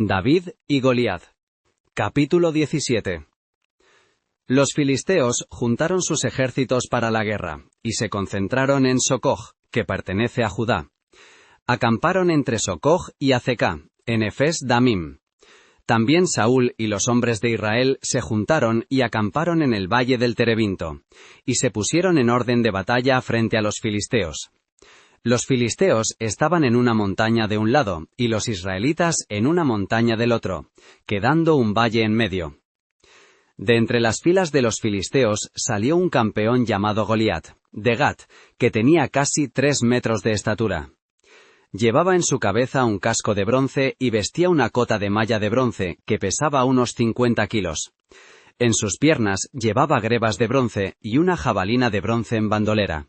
David y Goliat. Capítulo 17. Los filisteos juntaron sus ejércitos para la guerra, y se concentraron en Socoj, que pertenece a Judá. Acamparon entre Socoj y Azecá, en Efes Damim. También Saúl y los hombres de Israel se juntaron y acamparon en el valle del Terebinto, y se pusieron en orden de batalla frente a los filisteos. Los filisteos estaban en una montaña de un lado, y los israelitas en una montaña del otro, quedando un valle en medio. De entre las filas de los filisteos salió un campeón llamado Goliat, de Gat, que tenía casi 3 metros de estatura. Llevaba en su cabeza un casco de bronce y vestía una cota de malla de bronce, que pesaba unos 50 kilos. En sus piernas llevaba grebas de bronce y una jabalina de bronce en bandolera.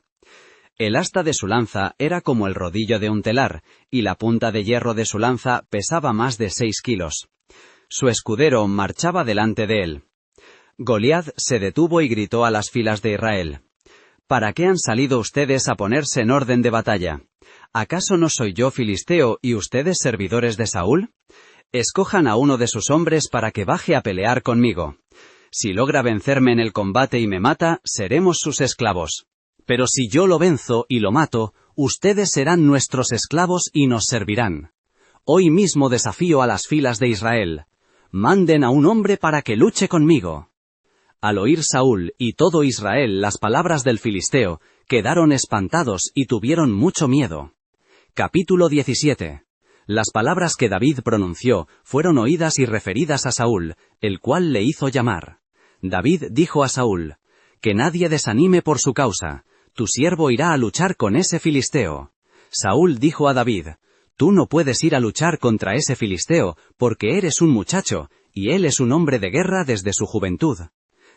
El asta de su lanza era como el rodillo de un telar, y la punta de hierro de su lanza pesaba más de 6 kilos. Su escudero marchaba delante de él. Goliat se detuvo y gritó a las filas de Israel: ¿Para qué han salido ustedes a ponerse en orden de batalla? ¿Acaso no soy yo filisteo y ustedes servidores de Saúl? Escojan a uno de sus hombres para que baje a pelear conmigo. Si logra vencerme en el combate y me mata, seremos sus esclavos. Pero si yo lo venzo y lo mato, ustedes serán nuestros esclavos y nos servirán. Hoy mismo desafío a las filas de Israel. Manden a un hombre para que luche conmigo. Al oír Saúl y todo Israel las palabras del filisteo, quedaron espantados y tuvieron mucho miedo. Capítulo 17. Las palabras que David pronunció fueron oídas y referidas a Saúl, el cual le hizo llamar. David dijo a Saúl: Que nadie desanime por su causa. Tu siervo irá a luchar con ese filisteo. Saúl dijo a David: Tú no puedes ir a luchar contra ese filisteo, porque eres un muchacho, y él es un hombre de guerra desde su juventud.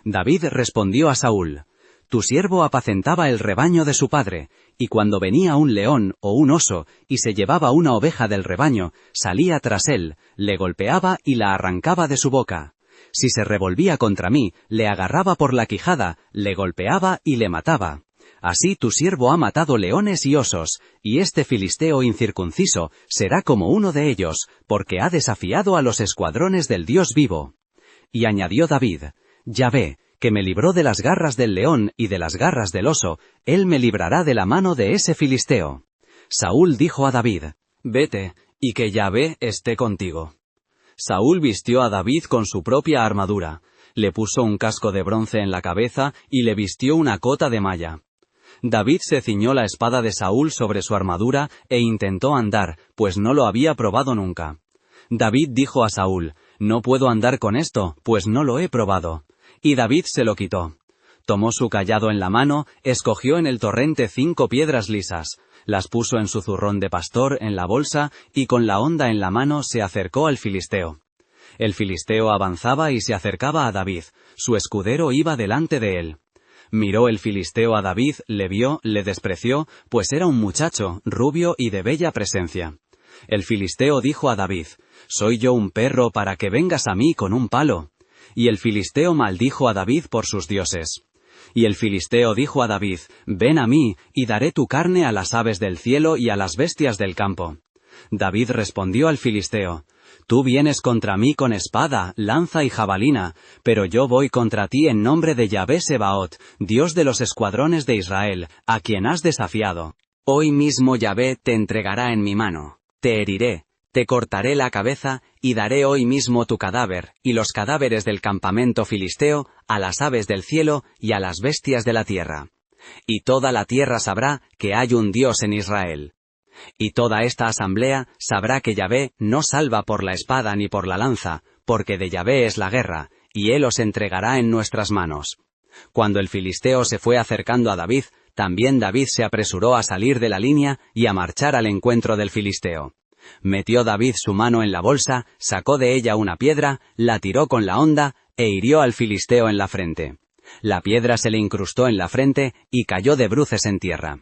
David respondió a Saúl: Tu siervo apacentaba el rebaño de su padre, y cuando venía un león o un oso, y se llevaba una oveja del rebaño, salía tras él, le golpeaba y la arrancaba de su boca. Si se revolvía contra mí, le agarraba por la quijada, le golpeaba y le mataba. Así tu siervo ha matado leones y osos, y este filisteo incircunciso será como uno de ellos, porque ha desafiado a los escuadrones del Dios vivo. Y añadió David: Yahvé, que me libró de las garras del león y de las garras del oso, él me librará de la mano de ese filisteo. Saúl dijo a David: Vete, y que Yahvé esté contigo. Saúl vistió a David con su propia armadura, le puso un casco de bronce en la cabeza y le vistió una cota de malla. David se ciñó la espada de Saúl sobre su armadura e intentó andar, pues no lo había probado nunca. David dijo a Saúl: No puedo andar con esto, pues no lo he probado. Y David se lo quitó. Tomó su cayado en la mano, escogió en el torrente 5 piedras lisas, las puso en su zurrón de pastor en la bolsa, y con la honda en la mano se acercó al filisteo. El filisteo avanzaba y se acercaba a David, su escudero iba delante de él. Miró el filisteo a David, le vio, le despreció, pues era un muchacho, rubio y de bella presencia. El filisteo dijo a David: ¿Soy yo un perro para que vengas a mí con un palo? Y el filisteo maldijo a David por sus dioses. Y el filisteo dijo a David: Ven a mí, y daré tu carne a las aves del cielo y a las bestias del campo. David respondió al filisteo: Tú vienes contra mí con espada, lanza y jabalina, pero yo voy contra ti en nombre de Yahvé Sebaot, Dios de los escuadrones de Israel, a quien has desafiado. Hoy mismo Yahvé te entregará en mi mano. Te heriré, te cortaré la cabeza, y daré hoy mismo tu cadáver, y los cadáveres del campamento filisteo, a las aves del cielo y a las bestias de la tierra. Y toda la tierra sabrá que hay un Dios en Israel. Y toda esta asamblea sabrá que Yahvé no salva por la espada ni por la lanza, porque de Yahvé es la guerra, y él os entregará en nuestras manos. Cuando el filisteo se fue acercando a David, también David se apresuró a salir de la línea y a marchar al encuentro del filisteo. Metió David su mano en la bolsa, sacó de ella una piedra, la tiró con la honda, e hirió al filisteo en la frente. La piedra se le incrustó en la frente, y cayó de bruces en tierra.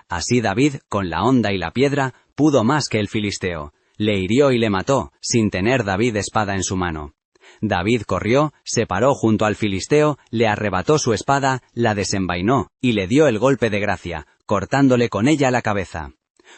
Así David, con la honda y la piedra, pudo más que el filisteo. Le hirió y le mató, sin tener David espada en su mano. David corrió, se paró junto al filisteo, le arrebató su espada, la desenvainó, y le dio el golpe de gracia, cortándole con ella la cabeza.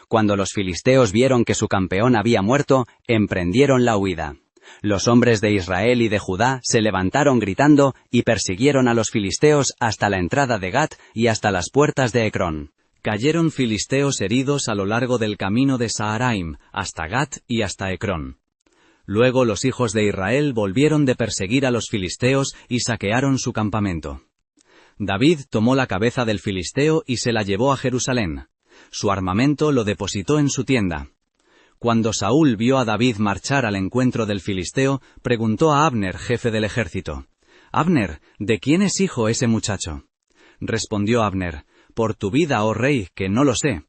Cuando los filisteos vieron que su campeón había muerto, emprendieron la huida. Los hombres de Israel y de Judá se levantaron gritando y persiguieron a los filisteos hasta la entrada de Gat y hasta las puertas de Ecrón. Cayeron filisteos heridos a lo largo del camino de Saharaim, hasta Gat y hasta Ecrón. Luego los hijos de Israel volvieron de perseguir a los filisteos y saquearon su campamento. David tomó la cabeza del filisteo y se la llevó a Jerusalén. Su armamento lo depositó en su tienda. Cuando Saúl vio a David marchar al encuentro del filisteo, preguntó a Abner, jefe del ejército: «Abner, ¿de quién es hijo ese muchacho?» Respondió Abner: «Por tu vida, oh rey, que no lo sé».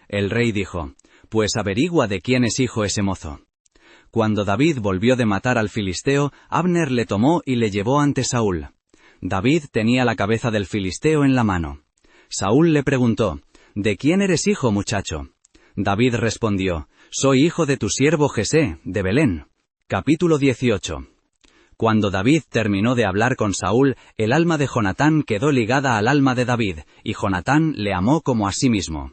El rey dijo: «Pues averigua de quién es hijo ese mozo». Cuando David volvió de matar al filisteo, Abner le tomó y le llevó ante Saúl. David tenía la cabeza del filisteo en la mano. Saúl le preguntó: «¿De quién eres hijo, muchacho?» David respondió: «Soy hijo de tu siervo Jesé, de Belén». Capítulo 18. Cuando David terminó de hablar con Saúl, el alma de Jonatán quedó ligada al alma de David, y Jonatán le amó como a sí mismo.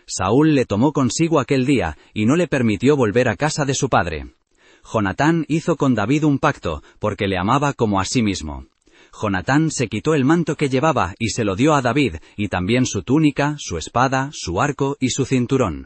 Saúl le tomó consigo aquel día, y no le permitió volver a casa de su padre. Jonatán hizo con David un pacto, porque le amaba como a sí mismo. Jonatán se quitó el manto que llevaba y se lo dio a David, y también su túnica, su espada, su arco y su cinturón.